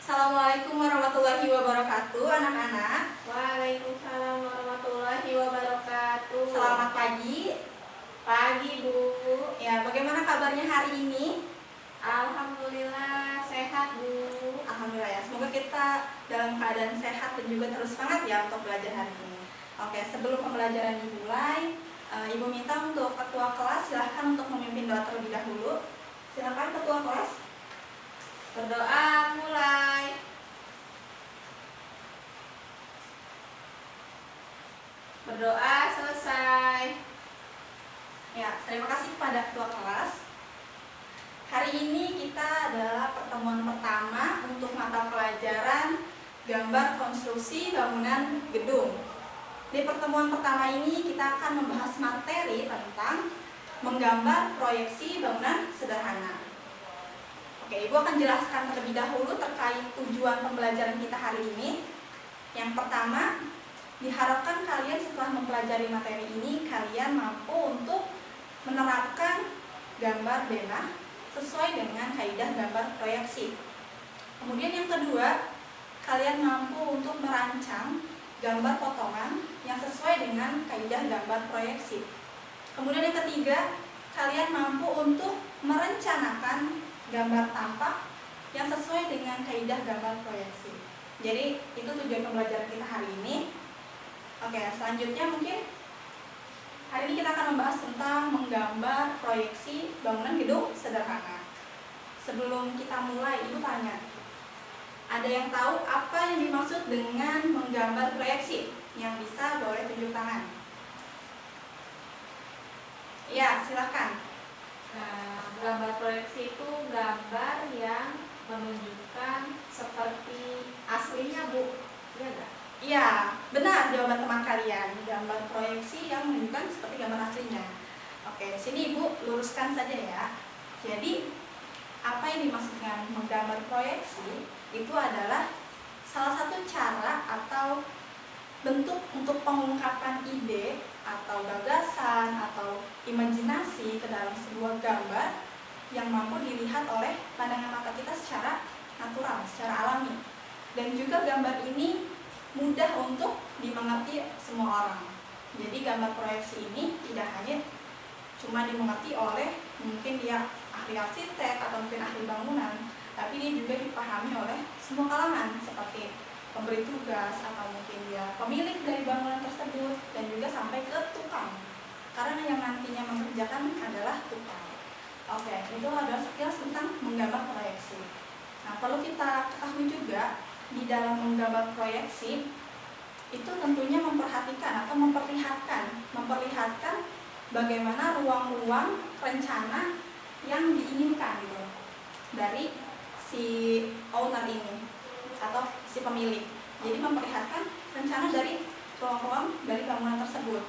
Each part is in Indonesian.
Assalamualaikum warahmatullahi wabarakatuh, anak-anak. Waalaikumsalam warahmatullahi wabarakatuh. Selamat pagi. Pagi, Bu. Ya, bagaimana kabarnya hari ini? Alhamdulillah sehat, Bu. Alhamdulillah ya. Semoga kita dalam keadaan sehat dan juga terus semangat ya untuk belajar hari ini. Oke, sebelum pembelajaran dimulai, Ibu minta untuk ketua kelas silahkan untuk memimpin doa terlebih dahulu. Silakan ketua kelas. Berdoa mulai. Berdoa selesai. Ya, terima kasih kepada ketua kelas. Hari ini kita adalah pertemuan pertama untuk mata pelajaran gambar konstruksi bangunan gedung. Di pertemuan pertama ini kita akan membahas materi tentang menggambar proyeksi bangunan sederhana. Oke, Ibu akan jelaskan terlebih dahulu terkait tujuan pembelajaran kita hari ini. Yang pertama, diharapkan kalian setelah mempelajari materi ini, kalian mampu untuk menerapkan gambar denah sesuai dengan kaidah gambar proyeksi. Kemudian yang kedua, kalian mampu untuk merancang gambar potongan yang sesuai dengan kaidah gambar proyeksi. Kemudian yang ketiga, kalian mampu untuk merencanakan gambar tampak yang sesuai dengan kaidah gambar proyeksi. Jadi itu tujuan pembelajaran kita hari ini. Oke, selanjutnya mungkin hari ini kita akan membahas tentang menggambar proyeksi bangunan gedung sederhana. Sebelum kita mulai, Ibu tanya, ada yang tahu apa yang dimaksud dengan menggambar proyeksi? Yang bisa boleh tunjuk tangan. Ya, silakan. Nah, gambar proyeksi itu gambar yang menunjukkan seperti aslinya, Bu. Iya enggak? Iya, benar jawaban teman kalian. Gambar proyeksi yang menunjukkan seperti gambar aslinya. Oke, sini Ibu luruskan saja ya. Jadi, apa yang dimaksud dengan menggambar proyeksi itu adalah salah satu cara atau bentuk untuk pengungkapan ide atau gagasan atau imajinasi ke dalam sebuah gambar yang mampu dilihat oleh pandangan mata kita secara natural, secara alami. Dan juga gambar ini mudah untuk dimengerti semua orang. Jadi gambar proyeksi ini tidak hanya cuma dimengerti oleh mungkin dia ahli arsitek atau mungkin ahli bangunan, tapi dia juga dipahami oleh semua kalangan seperti pemberi tugas atau mungkin dia pemilik dari bangunan tersebut dan juga sampai ke tukang. Karena yang nantinya mengerjakan adalah tukang. Oke, itu adalah sekilas tentang menggambar proyeksi. Nah, perlu kita ketahui juga di dalam menggambar proyeksi itu tentunya memperhatikan atau memperlihatkan bagaimana ruang-ruang rencana yang diinginkan gitu dari si owner ini atau si pemilik. Jadi memperlihatkan rencana dari ruang-ruang dari bangunan tersebut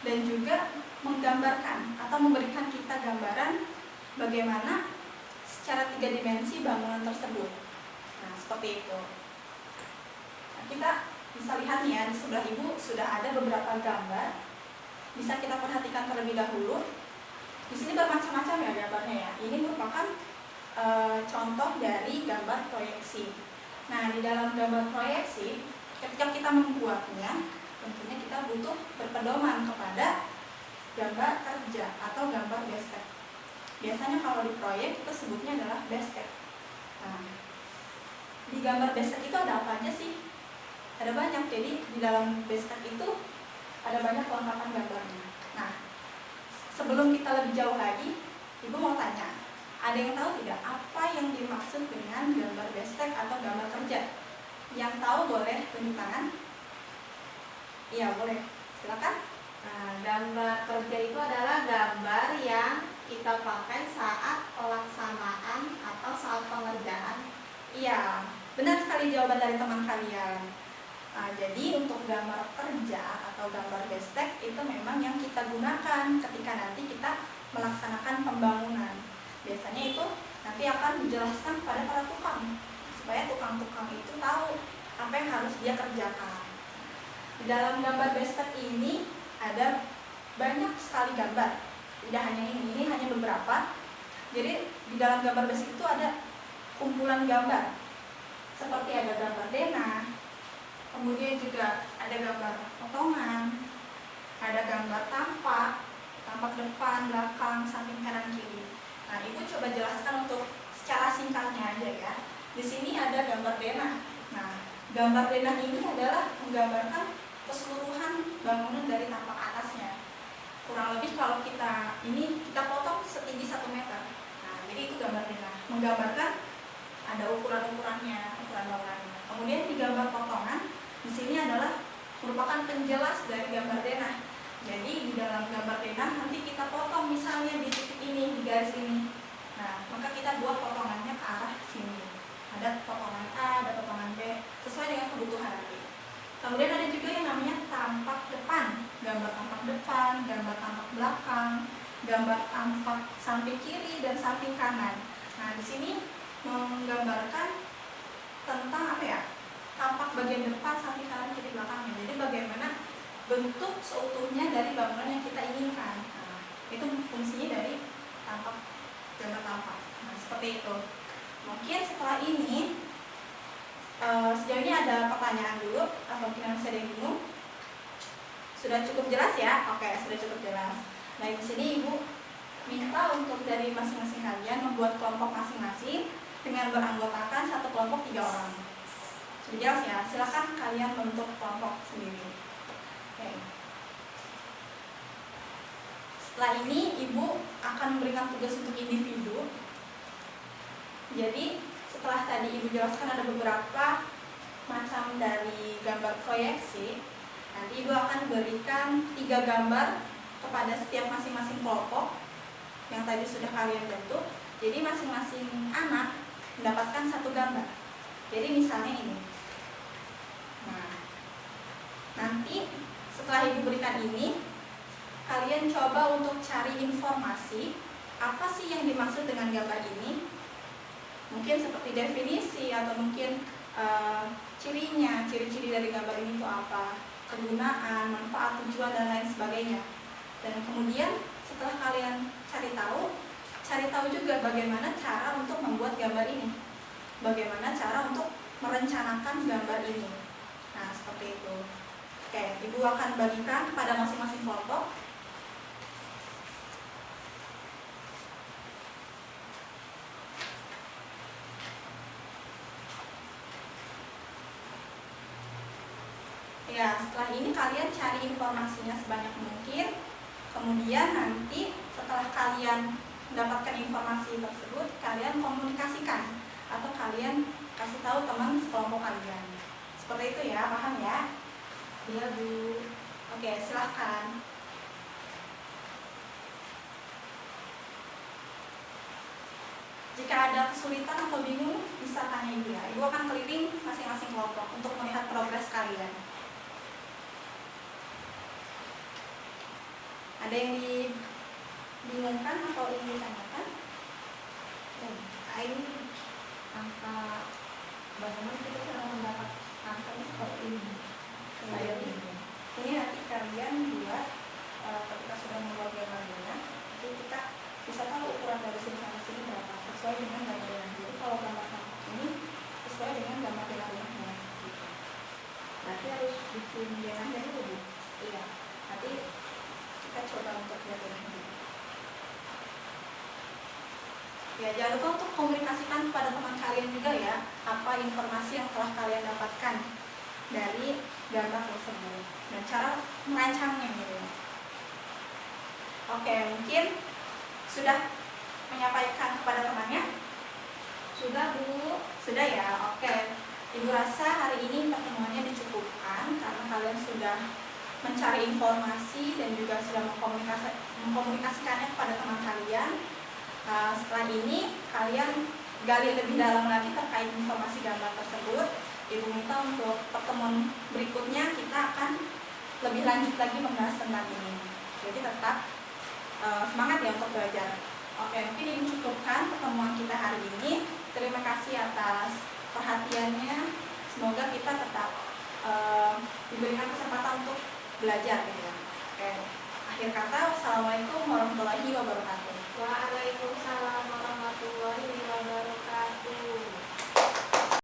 dan juga menggambarkan atau memberikan kita gambaran bagaimana secara 3 dimensi bangunan tersebut. Nah, seperti itu. Nah, kita bisa lihat nih ya, di sebelah Ibu sudah ada beberapa gambar. Bisa kita perhatikan terlebih dahulu. Di sini bermacam-macam ya gambarnya ya. Ini merupakan contoh dari gambar proyeksi. Nah, di dalam gambar proyeksi, ketika kita membuatnya, tentunya kita butuh berpedoman kepada gambar kerja atau gambar basket. Biasanya kalau di proyek itu sebutnya adalah basket. Nah, di gambar basket itu ada apa aja sih? Ada banyak. Jadi di dalam basket itu ada banyak kelengkapan gambarnya. Nah, sebelum kita lebih jauh lagi, Ibu mau tanya, ada yang tahu tidak apa yang dimaksud dengan gambar basket atau gambar kerja? Yang tahu boleh tunjuk tangan. Iya, boleh. Silakan. Nah, gambar kerja itu adalah gambar yang kita pakai saat pelaksanaan atau saat pengerjaan. Iya, benar sekali jawaban dari teman kalian. Nah, jadi untuk gambar kerja atau gambar basket itu memang yang kita gunakan ketika nanti kita melaksanakan pembangunan. Biasanya itu nanti akan dijelaskan kepada para tukang supaya tukang-tukang itu tahu apa yang harus dia kerjakan. Di dalam gambar basket ini ada banyak sekali gambar. Tidak hanya ini hanya beberapa. Jadi di dalam gambar basket itu ada kumpulan gambar. seperti ada gambar denah, kemudian juga ada gambar potongan, ada gambar tampak depan, belakang, samping kanan kiri. Nah, Ibu coba jelaskan untuk secara singkatnya aja ya. Di sini ada gambar denah. Nah, gambar denah ini adalah menggambarkan keseluruhan bangunan dari tampak atasnya. Kurang lebih kalau kita potong setinggi 1 meter. Nah, jadi itu gambar denah, menggambarkan ada ukuran-ukurannya, ukuran bangunannya. Kemudian di gambar potongan, di sini adalah merupakan penjelas dari gambar denah. Jadi di dalam gambar denah nanti kita potong misalnya di titik ini, di garis ini. Nah, maka kita buat potongannya ke arah sini. Ada potongan A, ada potongan B, sesuai dengan kebutuhan nanti. Kemudian ada juga yang namanya tampak depan, gambar tampak depan, gambar tampak belakang, gambar tampak samping kiri dan samping kanan. Nah, di sini menggambarkan tentang tampak bagian depan, samping kanan, kiri, belakangnya. Jadi bagaimana bentuk seutuhnya dari bangunan yang kita inginkan. Nah, itu fungsinya dari gambar tampak. Nah, seperti itu. Mungkin setelah ini sejauh ini ada pertanyaan dulu, atau mungkin yang bisa bingung? Sudah cukup jelas ya? Oke, sudah cukup jelas. Nah, di sini Ibu minta untuk dari masing-masing kalian membuat kelompok masing-masing dengan beranggotakan satu kelompok 3 orang. Sudah jelas ya? Silakan kalian bentuk kelompok sendiri. Oke. Setelah ini Ibu akan memberikan tugas untuk individu. Jadi setelah tadi Ibu jelaskan ada beberapa macam dari gambar proyeksi, nanti Ibu akan berikan 3 gambar kepada setiap masing-masing kelompok yang tadi sudah kalian bentuk. Jadi masing-masing anak mendapatkan 1 gambar. Jadi misalnya ini. Nah, nanti setelah Ibu berikan ini, kalian coba untuk cari informasi apa sih yang dimaksud dengan gambar ini. Mungkin seperti definisi atau mungkin cirinya, ciri-ciri dari gambar ini itu apa, kegunaan, manfaat, tujuan, dan lain sebagainya. Dan kemudian setelah kalian cari tahu juga bagaimana cara untuk membuat gambar ini, bagaimana cara untuk merencanakan gambar ini. Nah, seperti itu. Oke, Ibu akan bagikan kepada masing-masing kelompok. Ya, setelah ini kalian cari informasinya sebanyak mungkin. Kemudian nanti setelah kalian mendapatkan informasi tersebut, kalian komunikasikan atau kalian kasih tahu teman sekelompok kalian. Seperti itu ya, paham ya? Iya, Bu. Oke, silahkan. Jika ada kesulitan atau bingung, bisa tanya Ibu ya. Ibu akan keliling masing-masing kelompok untuk melihat progres kalian. Ada yang dibingungkan atau ingin ditanyakan? Ini angka bagaimana kita cara mendapat angka seperti ini? Ini nanti kalian buat ketika sudah membuat gambarnya, itu kita bisa tahu ukuran dari sini sampai sini berapa sesuai dengan gambar denah. Jadi kalau gambar tampak ini sesuai dengan gambar denahnya. Berarti harus bikin denahnya dulu, Bu? Iya. Nanti kita coba untuk lihat denahnya. Ya, jangan lupa untuk komunikasikan kepada teman kalian juga ya, apa informasi yang telah kalian dapatkan dari gambar tersebut dan cara merancangnya gitu. Oke, mungkin sudah menyampaikan kepada temannya? Sudah, Bu? Sudah ya, oke. Ibu rasa hari ini pertemuannya dicukupkan karena kalian sudah mencari informasi dan juga sudah mengkomunikasikannya kepada teman kalian. Setelah ini kalian gali lebih dalam lagi terkait informasi gambar tersebut. Ibu minta untuk pertemuan berikutnya kita akan lebih lanjut lagi membahas tentang ini. Jadi tetap semangat ya untuk belajar. Oke, mungkin ini cukupkan pertemuan kita hari ini. Terima kasih atas perhatiannya. Semoga kita tetap diberikan kesempatan untuk belajar gitu ya. Oke, akhir kata, wassalamualaikum warahmatullahi wabarakatuh. Waalaikumsalam warahmatullahi wabarakatuh.